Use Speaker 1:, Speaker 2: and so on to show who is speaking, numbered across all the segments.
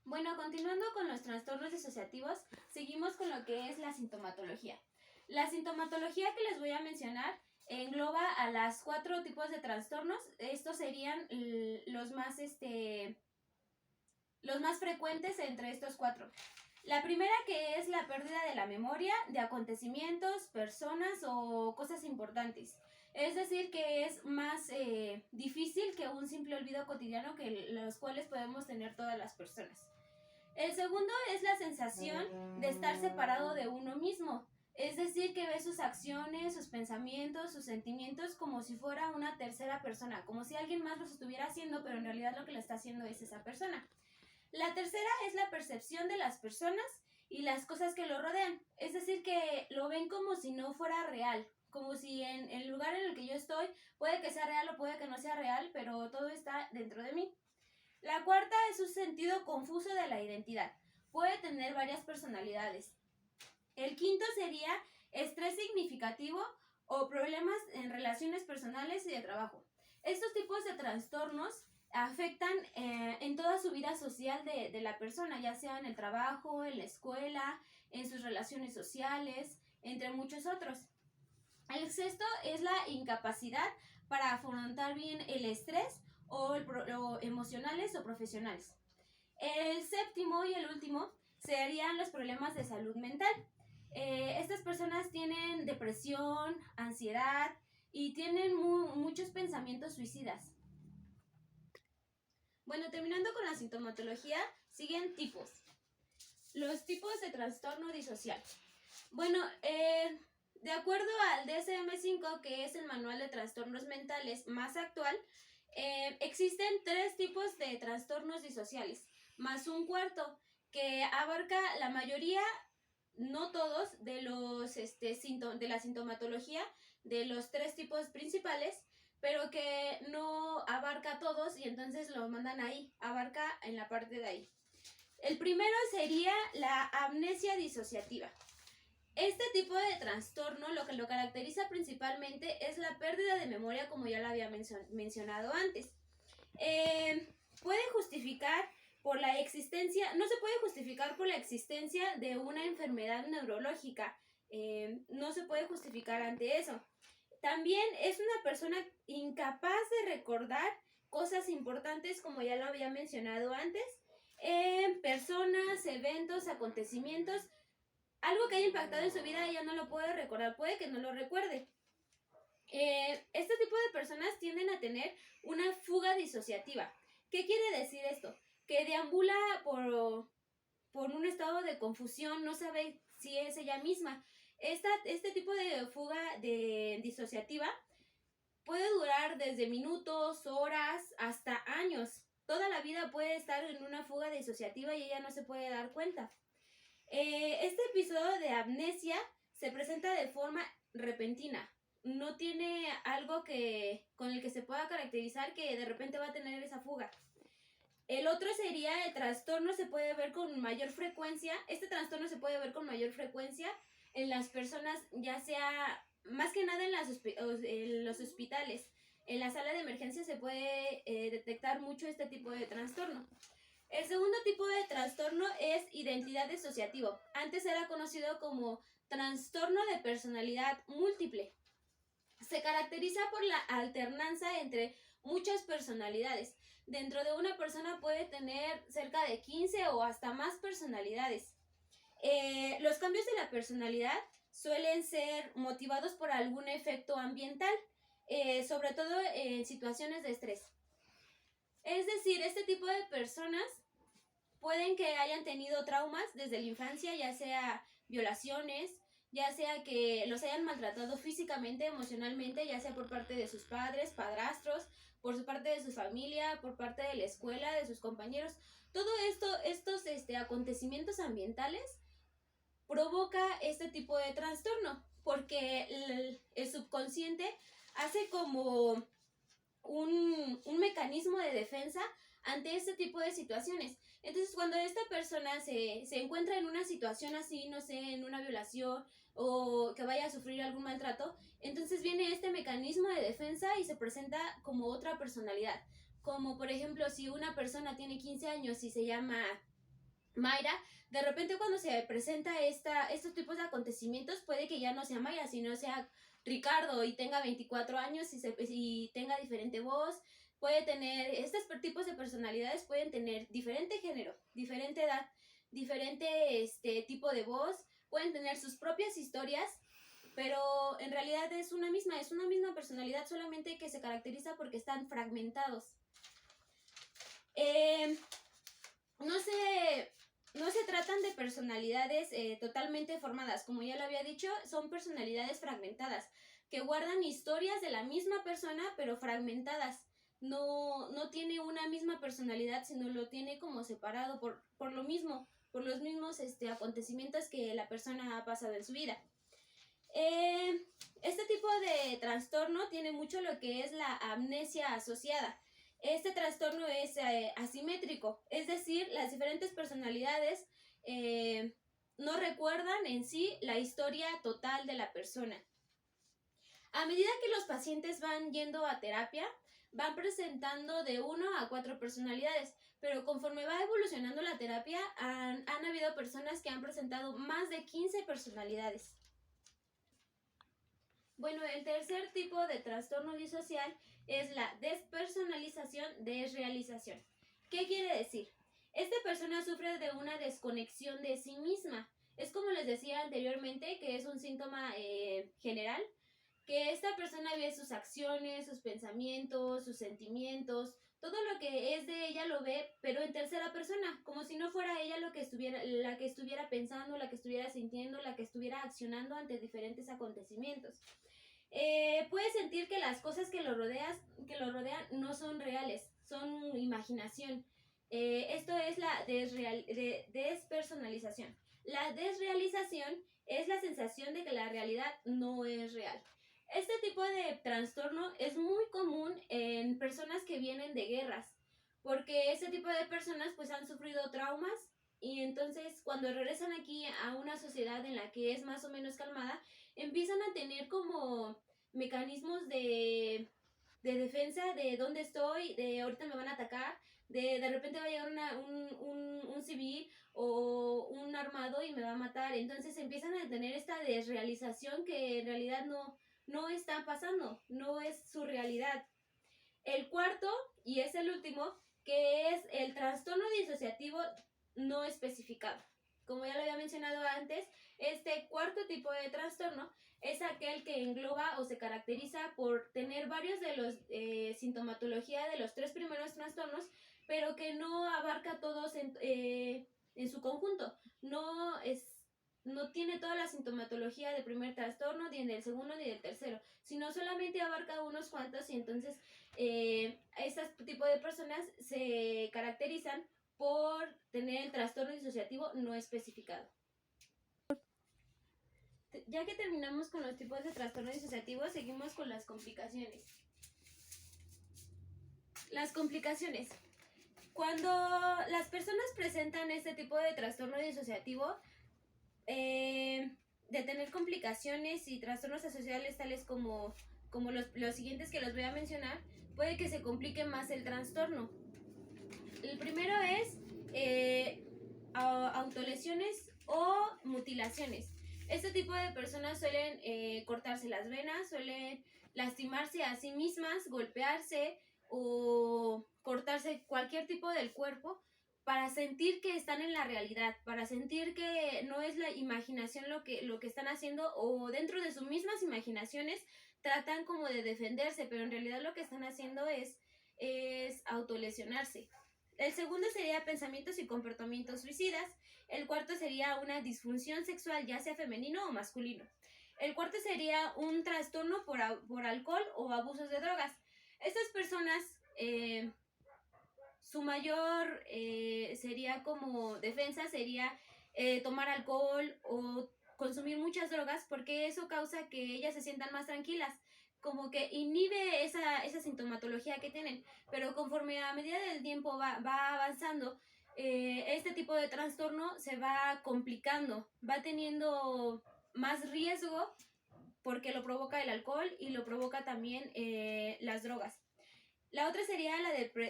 Speaker 1: Bueno, continuando con los trastornos disociativos, seguimos con lo que es la sintomatología. La sintomatología que les voy a mencionar engloba a las 4 tipos de trastornos. Estos serían los más frecuentes entre estos 4. La primera, que es la pérdida de la memoria de acontecimientos, personas o cosas importantes. Es decir, que es más difícil que un simple olvido cotidiano que los cuales podemos tener todas las personas. El segundo es la sensación de estar separado de uno mismo. Es decir, que ve sus acciones, sus pensamientos, sus sentimientos como si fuera una tercera persona, como si alguien más los estuviera haciendo, pero en realidad lo que lo está haciendo es esa persona. La tercera es la percepción de las personas y las cosas que lo rodean. Es decir, que lo ven como si no fuera real, como si en el lugar en el que yo estoy puede que sea real o puede que no sea real, pero todo está dentro de mí. La cuarta es un sentido confuso de la identidad. Puede tener varias personalidades. El quinto sería estrés significativo o problemas en relaciones personales y de trabajo. Estos tipos de trastornos afectan en toda su vida social de la persona, ya sea en el trabajo, en la escuela, en sus relaciones sociales, entre muchos otros. El sexto es la incapacidad para afrontar bien el estrés o emocionales o profesionales. El séptimo y el último serían los problemas de salud mental. Estas personas tienen depresión, ansiedad y tienen muchos pensamientos suicidas. Bueno, terminando con la sintomatología, siguen tipos. Los tipos de trastorno disocial. Bueno, de acuerdo al DSM-5, que es el manual de trastornos mentales más actual, existen 3 tipos de trastornos disociales, más un cuarto, que abarca la mayoría, no todos, de de la sintomatología de los 3 tipos principales, pero que no abarca todos y entonces lo mandan ahí, abarca en la parte de ahí. El primero sería la amnesia disociativa. Este tipo de trastorno lo que lo caracteriza principalmente es la pérdida de memoria, como ya lo había mencionado antes. Puede justificar por la existencia, no se puede justificar por la existencia de una enfermedad neurológica, no se puede justificar ante eso. También es una persona incapaz de recordar cosas importantes, como ya lo había mencionado antes, personas, eventos, acontecimientos. Algo que haya impactado en su vida ella no lo puede recordar, puede que no lo recuerde. Este tipo de personas tienden a tener una fuga disociativa. ¿Qué quiere decir esto? Que deambula por un estado de confusión, no sabe si es ella misma. Este tipo de fuga disociativa puede durar desde minutos, horas, hasta años. Toda la vida puede estar en una fuga disociativa y ella no se puede dar cuenta. Este episodio de amnesia se presenta de forma repentina. No tiene algo con el que se pueda caracterizar que de repente va a tener esa fuga. El otro sería el trastorno, se puede ver con mayor frecuencia. Este trastorno se puede ver con mayor frecuencia en las personas, ya sea más que nada en los hospitales. En la sala de emergencia se puede detectar mucho este tipo de trastorno. El segundo tipo de trastorno es identidad disociativo. Antes era conocido como trastorno de personalidad múltiple. Se caracteriza por la alternancia entre muchas personalidades. Dentro de una persona puede tener cerca de 15 o hasta más personalidades. Los cambios de la personalidad suelen ser motivados por algún efecto ambiental, sobre todo en situaciones de estrés. Es decir, este tipo de personas pueden que hayan tenido traumas desde la infancia, ya sea violaciones, ya sea que los hayan maltratado físicamente, emocionalmente, ya sea por parte de sus padres, padrastros, por su parte de su familia, por parte de la escuela, de sus compañeros. Todo estos acontecimientos ambientales provoca este tipo de trastorno, porque el subconsciente hace como un mecanismo de defensa ante este tipo de situaciones. Entonces, cuando esta persona se encuentra en una situación así, no sé, en una violación o que vaya a sufrir algún maltrato, entonces viene este mecanismo de defensa y se presenta como otra personalidad. Como por ejemplo, si una persona tiene 15 años y se llama Mayra, de repente cuando se presenta estos tipos de acontecimientos, puede que ya no sea Mayra, sino sea Ricardo y tenga 24 años y tenga diferente voz. Puede tener, estos tipos de personalidades pueden tener diferente género, diferente edad, diferente tipo de voz, pueden tener sus propias historias, pero en realidad es una misma personalidad, solamente que se caracteriza porque están fragmentados. No se tratan de personalidades totalmente formadas, como ya lo había dicho, son personalidades fragmentadas, que guardan historias de la misma persona, pero fragmentadas. No tiene una misma personalidad, sino lo tiene como separado por lo mismo, por los mismos acontecimientos que la persona ha pasado en su vida. Este tipo de trastorno tiene mucho lo que es la amnesia asociada. Este trastorno es asimétrico, es decir, las diferentes personalidades no recuerdan en sí la historia total de la persona. A medida que los pacientes van yendo a terapia, van presentando de 1 a 4 personalidades, pero conforme va evolucionando la terapia, han habido personas que han presentado más de 15 personalidades. Bueno, el tercer tipo de trastorno disocial es la despersonalización-desrealización. ¿Qué quiere decir? Esta persona sufre de una desconexión de sí misma. Es como les decía anteriormente, que es un síntoma general, que esta persona ve sus acciones, sus pensamientos, sus sentimientos, todo lo que es de ella lo ve, pero en tercera persona, como si no fuera ella la que estuviera pensando, la que estuviera sintiendo, la que estuviera accionando ante diferentes acontecimientos. Puede sentir que las cosas que lo rodean no son reales, son imaginación. Esto es la despersonalización. La desrealización es la sensación de que la realidad no es real. Este tipo de trastorno es muy común en personas que vienen de guerras, porque este tipo de personas pues han sufrido traumas y entonces cuando regresan aquí a una sociedad en la que es más o menos calmada, empiezan a tener como mecanismos de defensa, de dónde estoy, de ahorita me van a atacar, de repente va a llegar un civil o un armado y me va a matar. Entonces empiezan a tener esta desrealización que en realidad no está pasando, no es su realidad. El cuarto, y es el último, que es el trastorno disociativo no especificado. Como ya lo había mencionado antes, este cuarto tipo de trastorno es aquel que engloba o se caracteriza por tener varios de los sintomatología de los 3 primeros trastornos, pero que no abarca todos en su conjunto. No tiene toda la sintomatología del primer trastorno, ni del segundo, ni del tercero, sino solamente abarca unos cuantos, y entonces este tipo de personas se caracterizan por tener el trastorno disociativo no especificado. Ya que terminamos con los tipos de trastorno disociativo, seguimos con las complicaciones. Las complicaciones. Cuando las personas presentan este tipo de trastorno disociativo, de tener complicaciones y trastornos asociados tales como los siguientes que los voy a mencionar, puede que se complique más el trastorno. El primero es autolesiones o mutilaciones. Este tipo de personas suelen cortarse las venas, suelen lastimarse a sí mismas, golpearse o cortarse cualquier tipo del cuerpo para sentir que están en la realidad, para sentir que no es la imaginación lo que están haciendo, o dentro de sus mismas imaginaciones tratan como de defenderse, pero en realidad lo que están haciendo es autolesionarse. El segundo sería pensamientos y comportamientos suicidas. El cuarto sería una disfunción sexual, ya sea femenino o masculino. El cuarto sería un trastorno por alcohol o abusos de drogas. Estas personas, su mayor sería como defensa, sería tomar alcohol o consumir muchas drogas, porque eso causa que ellas se sientan más tranquilas, como que inhibe esa sintomatología que tienen. Pero conforme a medida del tiempo va avanzando, este tipo de trastorno se va complicando, va teniendo más riesgo porque lo provoca el alcohol y lo provoca también las drogas. La otra sería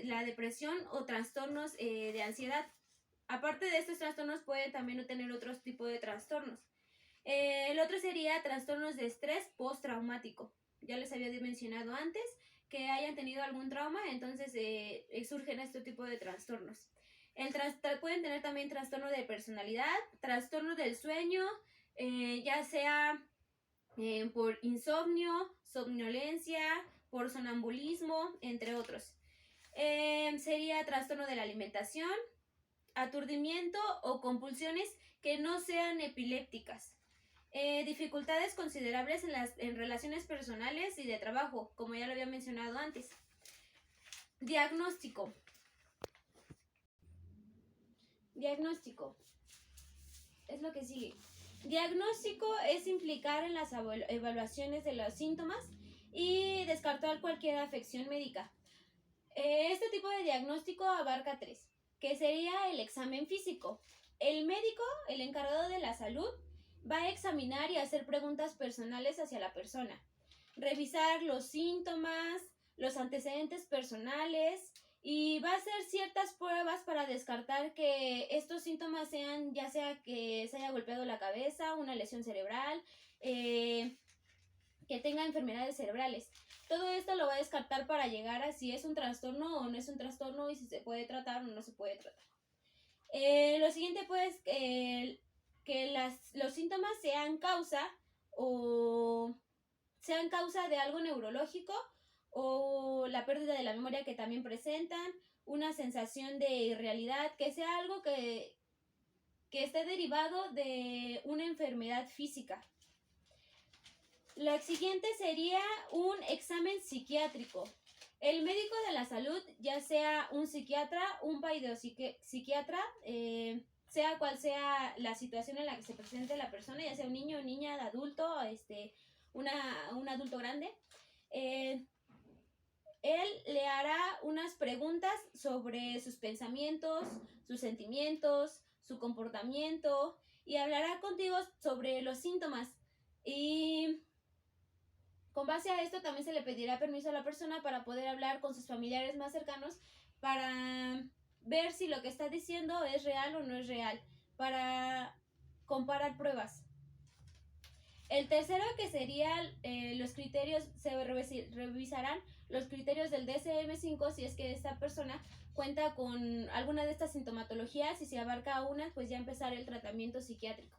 Speaker 1: la depresión o trastornos de ansiedad. aparte de estos trastornos pueden también tener otros tipos de trastornos. El otro sería trastornos de estrés postraumático. Ya les había mencionado antes que hayan tenido algún trauma, entonces surgen este tipo de trastornos. Pueden tener también trastorno de personalidad, trastorno del sueño, ya sea por insomnio, somnolencia, por sonambulismo, entre otros. Sería trastorno de la alimentación, aturdimiento o compulsiones que no sean epilépticas. Dificultades considerables en relaciones personales y de trabajo, como ya lo había mencionado antes. Diagnóstico. Diagnóstico. Es lo que sigue. Diagnóstico es implicar en las evaluaciones de los síntomas y descartar cualquier afección médica. Este tipo de diagnóstico abarca 3, que sería el examen físico. El médico, el encargado de la salud, va a examinar y hacer preguntas personales hacia la persona, revisar los síntomas, los antecedentes personales y va a hacer ciertas pruebas para descartar que estos síntomas sean, ya sea que se haya golpeado la cabeza, una lesión cerebral, que tenga enfermedades cerebrales. Todo esto lo va a descartar para llegar a si es un trastorno o no es un trastorno y si se puede tratar o no se puede tratar. Lo siguiente pues, que los síntomas sean causa de algo neurológico o la pérdida de la memoria que también presentan, una sensación de irrealidad, que sea algo que esté derivado de una enfermedad física. Lo siguiente sería un examen psiquiátrico. El médico de la salud, ya sea un psiquiatra, un psiquiatra, sea cual sea la situación en la que se presente la persona, ya sea un niño, niña, adulto, un adulto grande, él le hará unas preguntas sobre sus pensamientos, sus sentimientos, su comportamiento y hablará contigo sobre los síntomas. Y con base a esto también se le pedirá permiso a la persona para poder hablar con sus familiares más cercanos para ver si lo que está diciendo es real o no es real, para comparar pruebas. El tercero, que sería los criterios, se revisarán los criterios del DSM-5 si es que esta persona cuenta con alguna de estas sintomatologías y si abarca una, pues ya empezar el tratamiento psiquiátrico.